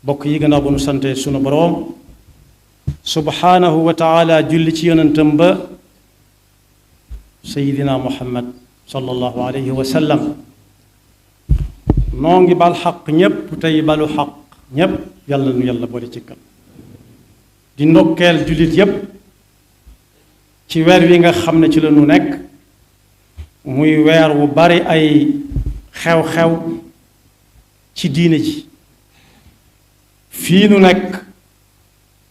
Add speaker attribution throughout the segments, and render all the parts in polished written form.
Speaker 1: bokk yi gannaaw bu nu sante sunu boroom subhaanahu wa taala julli ci yonentam ba sayidina muhammad sallallahu alayhi wa sallam noo ngi bal xaq ñépp tey balu xaq ñépp yàlla nu yàlla boole ci kam di ndokkeel jullit yépp ci weer wi nga xam ne ci la nu nekk muy weer wu bari ay xew-xew ci diine ji fii nu nekk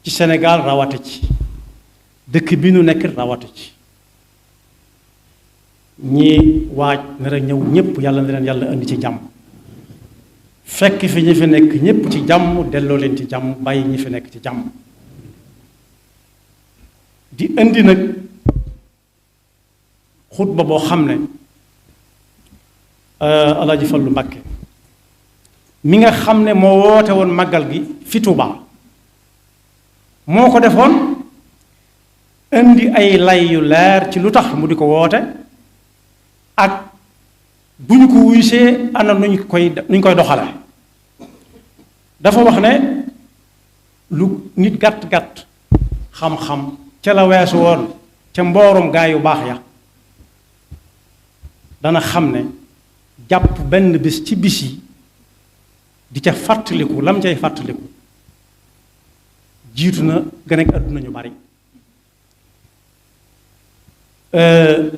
Speaker 1: ci Sénégal rawate ci dëkk bi nu nekk rawate ci ñi waaj nar a ñëw ñépp yàlla na leen yàlla indi ci jàmm fekk fi ñi fi nekk ñépp ci jàmm delloo leen ci jàmm bàyyi ñi fi nekk ci jàmm di indi nag xutba boo xam ne Alaaji Fallu Mbàkke mi nga xam ne moo woote woon màggal gi fi Tuubaa moo ko defoon indi ay lay yu leer ci lu tax mu di ko woote ak bu ñu ko wuysee ana nuñ koy doxale dafa wax ne lu nit gàtt-gàtt xam-xam ca la weesu woon ca mboorum gaa yu baax ya dana xam ne jàpp benn bis ci bis yi di ca fàttaliku lam cay fàttaliku jiitu na gën ak àdduna ñu bari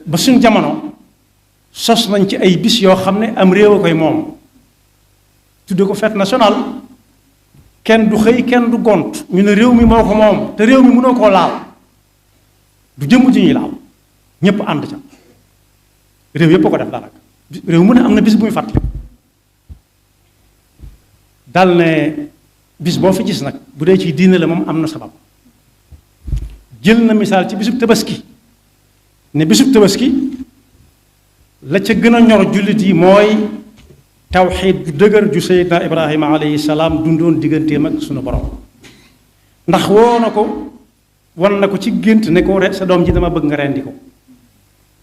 Speaker 1: ba suñ jamono sos nañ ci ay bis yoo xam ne am réew a koy moom tudde ko fête nationale kenn du xëy kenn du gont ñu ne réew mi moo ko moom te réew mi mënoo koo laal du jëmm ji ñuy laal ñépp ànd ca réew yépp a ko def daanaka réew mu ne am na bis bu muy fàttali dal ne bis boo fi gis nag bu dee ci diine la moom am na sabab jël na misaal ci bisub tabaski ne bisub tabaski la ca gën a ñor jullit yi mooy tawxiid ju dëgër ju seydina ibrahima alayhi salaam dundoon digganteem ak sunu borom ndax woo na ko wan na ko ci gént ne ko sa doom ji dama bëgg nga rendi ko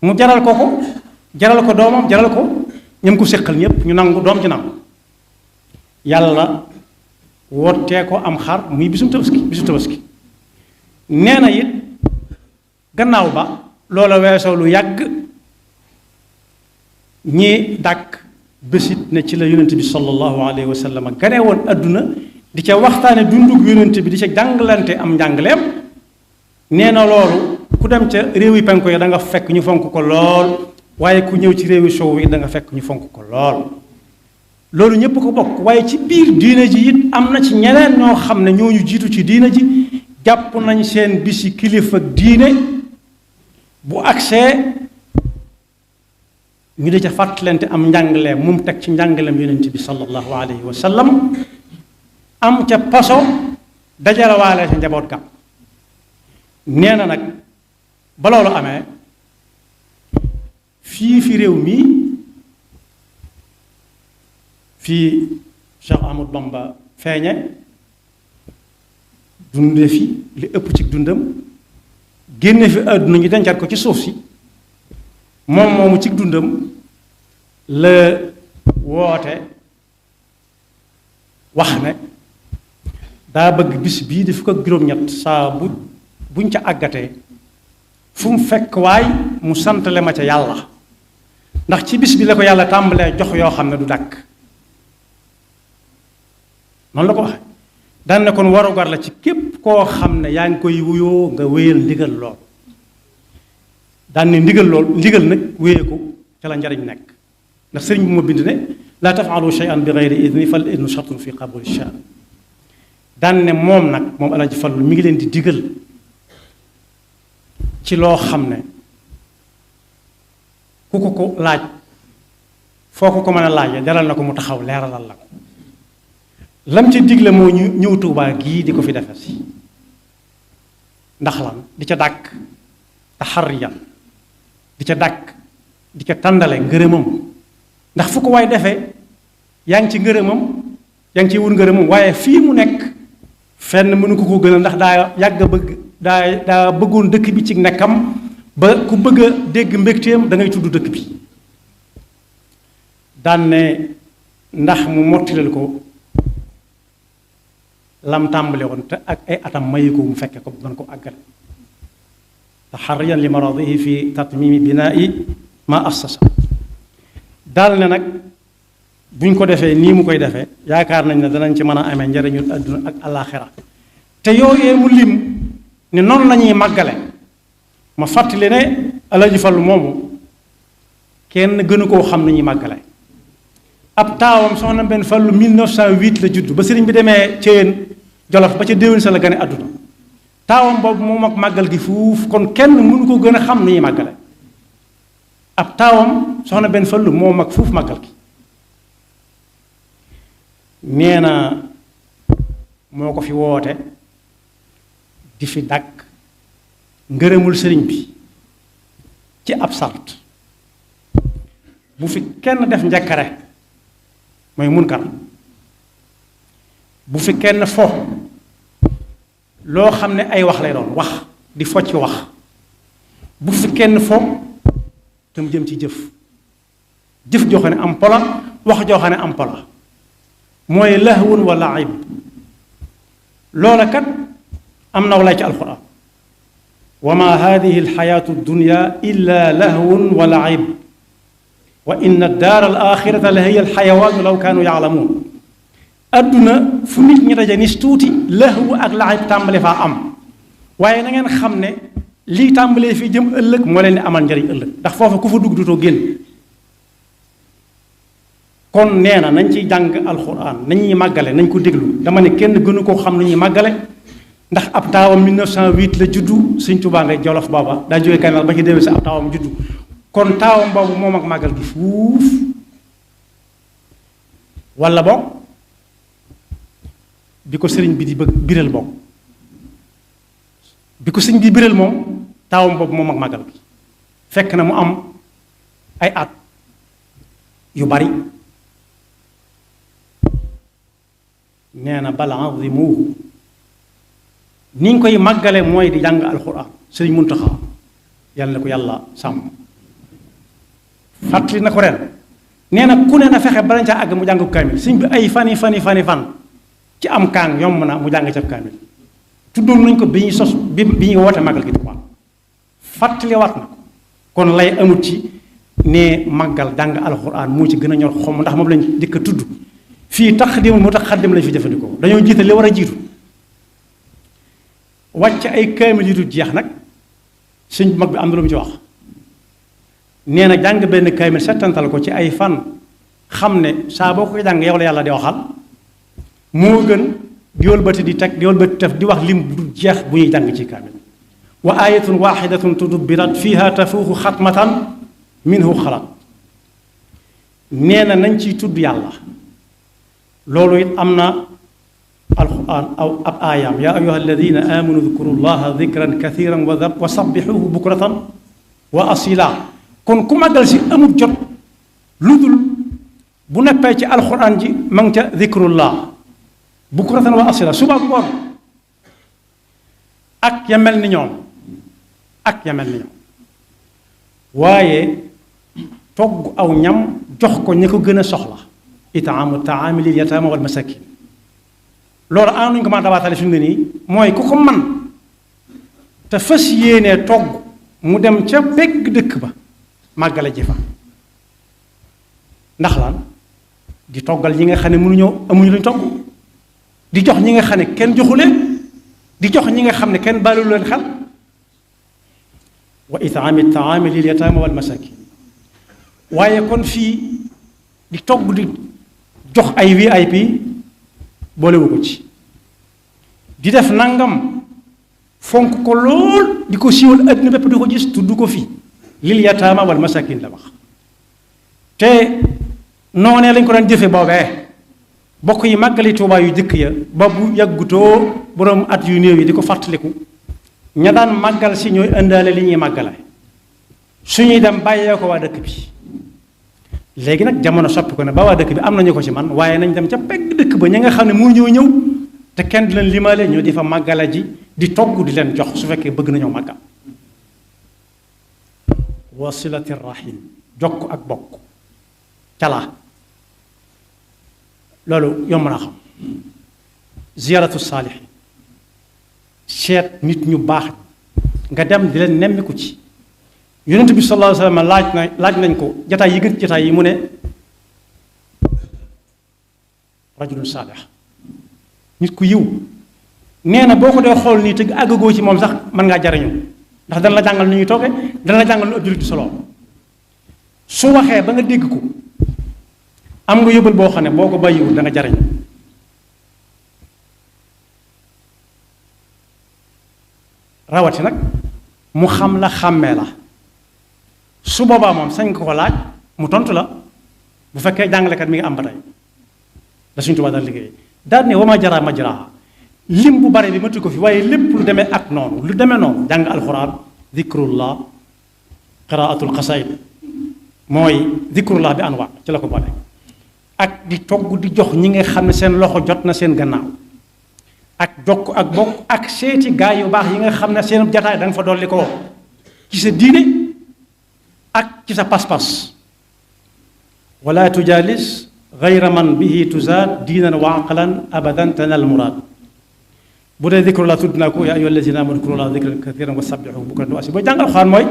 Speaker 1: mu jaral ko jaral ko doomam jaral ko ñam ko séqal ñépp ñu nangu doom ci nangu yàlla wootee ko am xar muy bisu tabaski nee na it gannaaw ba loola weesoo lu yàgg ñi dàkk bésit ne ci la yonent bi sallallahu alayhi wa sallam gane woon adduna di ca waxtaane dundug yonent bi di ca jàngalante am njàngaleem nee na loolu ku dem ca réewi penko yi da nga fekk ñu fonk ko lool waaye ku ñëw ci réewi sow yi da nga fekk ñu fonk ko lool loolu ñépp ko bokk waaye ci biir diine ji it am na ci ñeneen ñoo xam ne ñooñu jiitu ci diine ji jàpp nañ seen bisi kilifa diine bu agsee ñu di ca fàttalante am njàngaleem mu teg ci njàngaleem yonent bi sallallahu alayhi wa sallam am ca paso dajalawaale sa njaboot ga nee na nag ba loolu amee fii réew mi fii Cheikh Ahmadou Bamba feeñe dunde fi li ëpp ci dundam génne fi àdduna ñu dencaat ko ci suuf si moom moomu ci dundam la woote wax ne daa bëgg bis bii di fukk ak juróom-ñett saa buñ ca àggatee fu mu fekk waay mu santale ma ca yàlla ndax ci bis bi la ko yàlla tàmbalee jox yoo xam ne du dàkk noonu la ko waxe daan ne kon warugar la ci képp koo xam ne yaa ngi koy wuyoo nga wéyal ndigal lool daan ne ndigal nag wéye ko ca la njariñ nekk ndax sëriñ bu ma bind ne laa tafaalu shay'an bi gayri idni fal idnu shartun fi qabuli shaan daan ne moom Alaaji Fallu mi ngi leen di digal ci loo xam ne ku ko laaj foo ko mën a laajee jaral na ko mu taxaw leeralal la ko lam ca digle moo ñu ñëw Tuubaa gii di ko fi defe si ndax lan di ca dàkk taxariyan di ca dàkk di ca tàndale ngërëmam ndax fu ko waay defee yaa ngi ci ngërëmam yaa ngi ci wut ngërëmam waaye fii mu nekk fenn mënu ko gënal ndax daa yàgg a bëgg daa bëggoon dëkk bi ci nekkam ba ku bëgg a dégg mbégteem da ngay tudd dëkk bi daan ne ndax mu mottilal ko lam tàmbale woon te ak ay atam mayu ko mu fekke ko mën ko àggale taxarriyan li maradihi fi tatmimi binaa'i ma assasa daal ne nag buñ ko defee nii mu koy defee yaakaar nañ ne danañ ci mën a amee njariñul àdduna ak àllaaxira te yooyee mu lim ne noonu la ñuy màggale ma fàttali ne Alaaji Fallu moomu kenn gënu koo xam ni ñuy màggale ab taawam soxna benn Fallu 1908 la judd ba sëriñ bi demee Ceyeen Jolof ba ca déwén sa la gane àdduna taawam boobu moom ak màggal gi fuuf kon kenn mënu ko gën a xam ni ñuy màggale ab taawam soxna benn Fallu moo mag fuuf màggal gi nee na moo ko fi woote di fi dàkk ngërëmul sëriñ bi ci ab sart bu fi kenn def njëkkare mooy munkar bu fi kenn fo loo xam ne ay wax lay doon wax di fo ci wax bu fi kenn fo te mu jëm ci jëf jëf joo xam ne am pola wax joo xam ne am pola mooy lahwun wa laib loola kat am na walaay ci alquran wa ma hadihi alxayatu dunya illa lahwun wa laib wa inna daara al axirata la hiya alxayawaanu law kaanu yaalamuun adduna fu nit ñi daje nis tuuti lahwu ak laib tàmbale faa am waaye na ngeen xam ne lii tàmbalee fii jëm ëllëg moo leen di amal njariñ ëllëg ndax foofa ku fa dugg dutoo génn kon nee na nañ ciy jàng alxuraan nañ ñuy màggale nañ ko déglu dama ne kenn gënu koo xam ni ñuy màggale ndax ab taawam 1908 la juddu Sëñ Tuubaa ngay Jolof booba daa jógee Kajoor ba ci déwén sa ab taawam juddu kon taawam boobu moom ak màggal gi fuuf walla boog bi ko sëriñ bi di bëgg biral boog bi ko sëriñ bi biral moom taawam boobu moom ak màggal gi fekk na mu am ay at yu bari nee na bal azimuhu ni ñu koy màggale mooy di jàng alxuraan sëriñ Muntaxa yàlla na ko yàlla sàmm fàttali na ko ren nee na ku ne na fexe balañ caa àgg mu jàng kaamil sëriñ bi ay fan ci am kaang yomb na mu jàng ca kaamil tuddoon nañ ko bi ñuy sos bi ñuy woote màggal gi Tuubaa fàttaliwaat na ko kon lay amut ci ne màggal jàng alxuraan moo ci gën a ñor xom ndax moom lañ dëkk a tudd fii taxdim mu tax xaddim lañ fi jëfandikoo dañoo jiite li war a jiitu wàcc ay kaamil yu dul jeex nag sëñ bu mag bi am na lu mu ci wax nee na jàng benn kaamil settantal ko ci ay fan xam ne saa boo ko jàng yow la yàlla di waxal moo gën di wëlbati di teg di wëlbati def di wax lim bu dul jeex bu ñuy jàng ci kaamil wa ayatun waxidatun tudubbirat fiha tafuuxu xatmatan minhu xalat nee na nañ ciy tudd yàlla loolu it am na alquran aw ab aayaam yaa ayuha alladina amanu dkuru llaha dikran kathiran wa sabbixuhu bukratan wa asila kon ku màggal si amul jot lu dul bu neppee ci alquran ji ma ngi ca dikrullah bukratan wa asila suba ngoon ak ya mel ni ñoom ak ya mel ni ñoom waaye togg aw ñam jox ko ñi ko gën a soxla itaamu taami lil yataama wal masakin loolu am nañu ko mën a dabaatale fi mu ne nii mooy ku ko man te fas yéenee togg mu dem ca pegg dëkk ba màggale ji fa ndax lan di toggal ñi nga xam ne mënuñoo amuñu luñ togg di jox ñi nga xam ne kenn joxu leen di jox ñi nga xam ne kenn baalu leen xel wa itaami taami lil yataama wal masakin waaye kon fii di togg di jox ay VIP boolewu ko ci di def nangam fonk ko lool di ko siiwal adduna bépp di ko gis tudd ko fi lil yataama wal masakin la wax te noonee lañ ko daan jëfe boobee bokk yi màggali Tuubaa yu jëkk ya ba bu yàggutoo borom at yu néew yi di ko fàttaliku ña daan màggal si ñooy indaale li ñuy màggale suñuy dem bàyyee ko waa dëkk bi léegi nag jamono soppi ko ne ba waa dëkk bi am nañu ko ci man waaye nañ dem ca pegg dëkk ba ñi nga xam ne moo ñëw te kenn di leen limaale ñoo di fa màggala ji di togg di leen jox su fekkee bëgg nañoo màggal wasilati rahim jokk ak bokk calaa loolu yomb naa xam ziyaratu saalih seet nit ñu baax nga dem di leen nemmiku ci yonent bi sallallahu alayhi wa sallam laaj nañ ko jataay yi gën jataay yi mu ne rajulun saalih nit ku yiw nee na boo ko dee xool nii te àggagoo ci moom sax mën ngaa jariñu ndax dana la jàngal nu ñuy tooge dana la jàngal nu ab jullit di solo su waxee ba nga dégg ko am nga yóbbal boo xam ne boo ko bàyyiwul da nga jariñu rawati nag mu xam la xàmmee la su boobaa moom sañ ko laaj mu tontu la bu fekkee jàngalekat mi ngi am ba tey la suñu tubaab daal liggéey daal ne wama jara majra lim bu bare bi matu ko fi waaye lépp lu demee ak noonu lu demee noonu jàng alxuraan dikrullah qiraatul xasaid mooy dikrullah bi anwa ci la ko boole ak di togg di jox ñi nga xam ne seen loxo jot na seen gannaaw ak jokk ak bokk ak seeti gaay yu baax yi nga xam ne seen jataay da nga fa dolli ko ci sa diine ak ci sa pas-pas wala tujalis gayra man bihi tuzaad diinan wa aqlan abadan tanal muraad bu dee dikrullah tudd naa ko yaa ayyuha allazina amanu udkurullah dikran kathiran wa sabbihu bukratan wa asiila booy jàng alxuraan mooy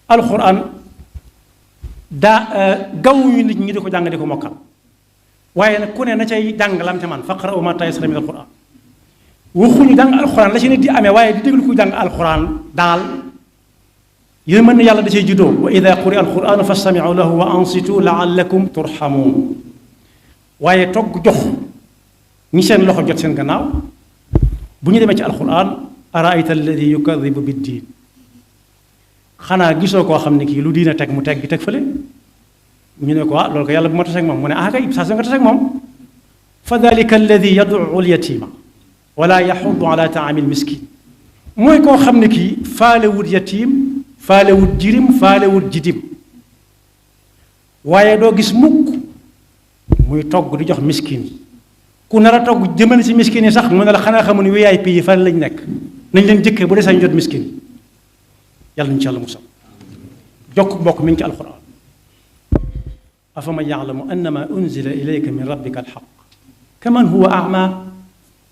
Speaker 1: alxuraan gaw yu nit ñi di ko jàng di ko mokkal waaye nag ku ne na cay jàng lam ca man faqra'u ma tayassara min alxuraan waxuñu jàng alxuraan la ci nit di amee waaye di déglu ko jàng alxuraan daal yéen mën na yàlla da cay juddoo wa ida quri'a alxuraanu fastami'u lahu wa ansitu la'allakum turhamuun waaye togg jox ñi seen loxo jot seen gannaaw bu ñu demee ci alxuraan araayta alladi yukadibu biddiin xanaa gisoo koo xam ne kii lu diina teg mu teg gi teg fële ñu ne ko loolu ko yàlla bu ma taseeg moom mu ne kay saa su nga taseeg moom fa dalika alladi yad'u alyatima wala yaxudu ala taamil miskin mooy koo xam ne kii faalewut yatim faalewut jirim faalewut jidim waaye doo gis mukk muy togg di jox miskin yi ku nar a togg jëmale si miskin yi sax mu ne la xanaa xamu ne VIP yi fan lañ nekk nañ leen jëkkee bu dee sañ jot miskin yi yàlla ñu ci yàlla musal jokk mbokk mi ngi ci alquran afaman ya'lamu annama unzila ilayka min rabbika alxaq kaman huwa a'ma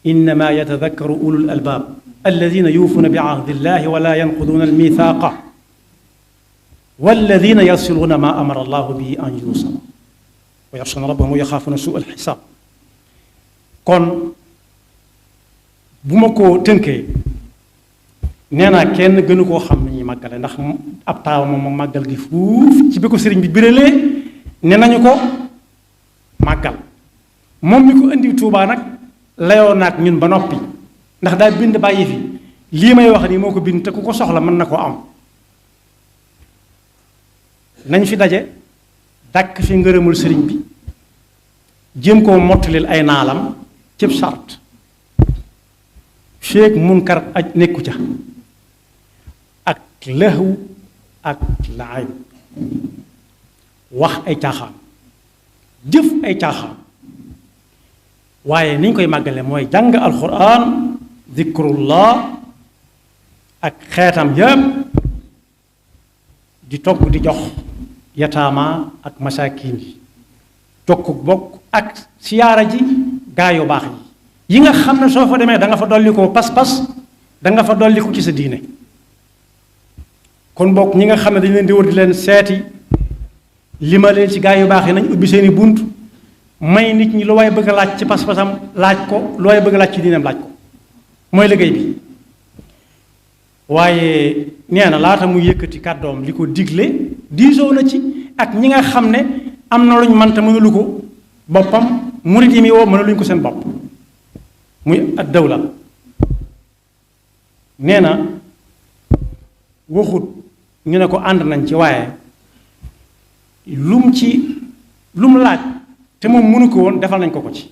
Speaker 1: innama yatadakkaru ulul albaab alladina yuufuuna bi ahdi illahi wala yanquduuna almithaqa walladina yasiluuna ma amara allahu bihi an yuusala wa yaxshawna rabbahum wa yaxaafuuna suu alxisaab kon bu ma ko tënkee nee naa kenn gënu koo xam ni ñuy màggale ndax ab taaw moom màggal gi fuuf ci bi ko sëriñ bi biralee ne nañu ko màggal moom mi ko indi Tuubaa nag layoo naag ñun ba noppi ndax daal bind bàyyi fi lii may wax nii moo ko bind te ku ko soxla mën na koo am nañ fi daje dàkk fi ngërëmul sëriñ bi jéem koo mottalil ay naalam cib sart feek munkar aj nekku ca ak lëxwu ak laay wax ay caaxaan jëf ay caaxaan waaye ni ñu koy màggale mooy jàng alxuraan zikrullah ak xeetam yépp di togg di jox yataama ak masaakin yi jokk bokk ak siyaara ji gaa yu baax yi nga xam ne soo fa demee da nga fa dolli ko pas-pas da nga fa dolli ko ci sa diine kon bokk ñi nga xam ne dañu leen di wër di leen seeti li ma leen ci gaa yu baax yi nañ ubbi seeni bunt may nit ñi lu waay bëgg a laaj ci pas-pasam laaj ko lu waay bëgg a laaj ci diineem laaj ko mooy liggéey bi waaye nee na laata muy yëkkati kàddoom li ko digle diisoo na ci ak ñi nga xam ne am na luñ mënta mënulu ko boppam murit yi mi woo mënuluñ ko seen bopp muy ad dawla nee na waxut ñu ne ko ànd nañ ci waaye lum laaj te moom mënu ko woon defal nañ ko ci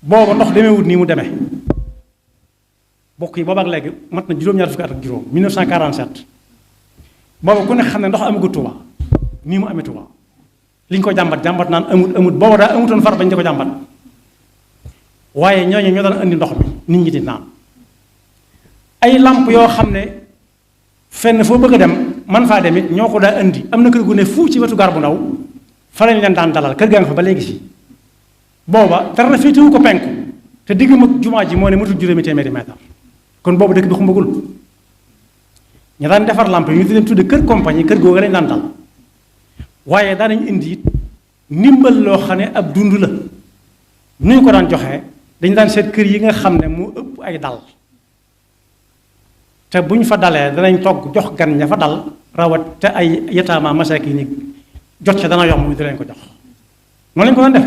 Speaker 1: booba ndox demeewut nii mu demee bokk yi booba ak léegi mat na juróom-ñaar fukki at ak juróom 1947 booba ku ne xam ne ndox amagu Tuuba nii mu amee Tuuba li ñu ko jàmbat naan amut booba daa amutoon far bañ di ko jàmbat waaye ñooñu ñoo daan indi ndox mi nit ñi di naan ay làmp yoo xam ne fenn foo bëgg a dem man faa dem it ñoo ko daa indi am na kër gu ne fu ci wetu gar bu ndaw fa lañ leen daan dalal kër gaa nga fa ba léegi si booba dara na féetewu ko penku te diggam ak jumaa ji moo ne matul juróomi téeméeri mètre kon boobu dëkk bi xumbagul ña daan defar lamp yi ñu di leen tudde kër compagnie kër googu lañ daan dal waaye daanañ indi it ndimbal loo xam ne ab dund la nu ñu ko daan joxee dañu daan seet kër yi nga xam ne mu ëpp ay dal te bu ñu fa dalee danañ togg jox gan ña fa dal rawat te ay yataama masaakin yi jot ca dana yomb ñu di leen ko jox noonu lañ ko daan def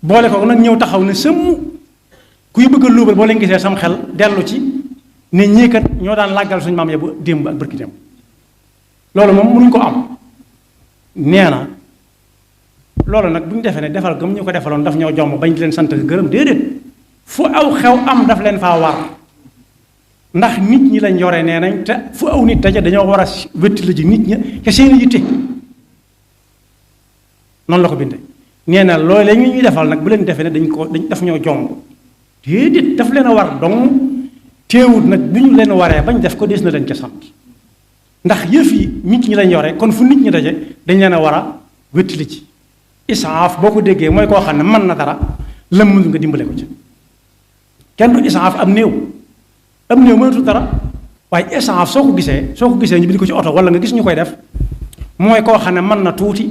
Speaker 1: boole ko nag ñëw taxaw ne sëmm kuy bëgg a luubal boo leen gisee sam xel dellu ci ne ñii kat ñoo daan làggal suñu maam ya bu démb ak bërki démb loolu moom mënuñ ko am nee na loolu nag bu ñu defee ne defal gëm ñu ko defaloon daf ñoo jomm bañ di leen sant gërëm déedéet fu aw xew am daf leen faa war ndax nit ñi lañ yore nee nañ te fu aw nit daje dañoo war a wétti la ji nit ña ca seeni yitte noonu la ko bindee nee na loolee ñu ñuy defal nag bu leen defee ne dañ daf ñoo jomb déedéet daf leen a war dong teewut nag bu ñu leen waree bañ def ko des na leen ca sant ndax yëf yi nit ñi lañ yore kon fu nit ñi daje dañ leen a war a wétti li ci isaaf boo ko déggee mooy koo xam ne mën na dara lam mënul nga dimbale ko ci kenn du isaaf am néew mënatul dara waaye isaaf soo ko gisee ñu bind ko ci oto wala nga gis ñu koy def mooy koo xam ne mën na tuuti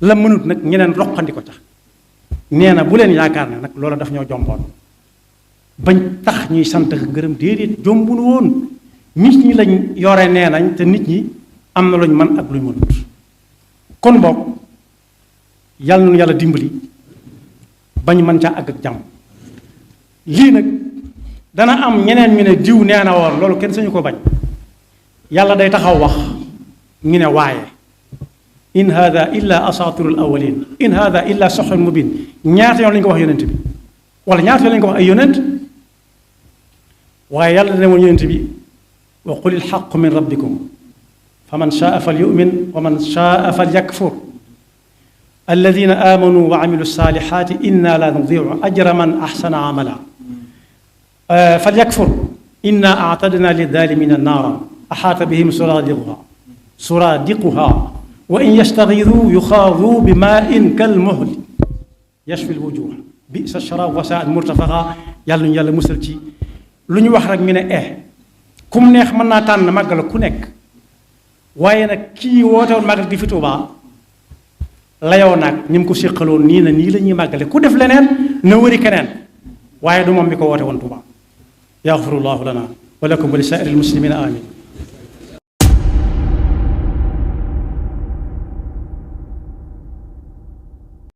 Speaker 1: la mënut nag ñeneen roqandi ko tax nee na bu leen yaakaar ne nag loolu daf ñoo jomboon bañ tax ñuy sant ak ngërëm déedéet jombunu woon nit ñi lañ yore nee nañ te nit ñi am na luñ mën ak luñ mënut kon boog yàlla na yàlla dimbali bañ mën caa àgg ak jàmm lii nag dana am ñeneen ñu ne diw nee na woon loolu kenn sañu ko bañ yàlla day taxaw wax ñu ne waaye in hada illa asatirul awalin in hada illa soxon mubin ñaata yoon lañu ko wax yonent bi wala ñaata yoon lañu ko wax ay yonent waaye yàlla dana woon yonent bi wa qul il xaqu min rabbikum fa man shaa fal yumin wa man shaa fal yakfur alladina amanu wa amilu salihati inna la nudiu ajra man axsana amala fal yakfur inna aatadna lidalimina naara axaata bihim suradiquha wa in yastaxidu yuxaadu bi maain kalmuhli yashfi lwujuh bisa sharaab wa saat murtafaxa yàlla ñu yàlla musal ci lu ñu wax rek ñu ne kum neex mën naa tànn màggal ku nekk waaye nag kii woote woon màggal gi fi Tuubaa layoo naag ñi mu ko séqaloon nii na nii la ñuy màggale ku def leneen na wëri keneen waaye du moom mi ko woote woon Tuubaa yaxfirullahu lana wa lakum wa li saa'iril muslimina amin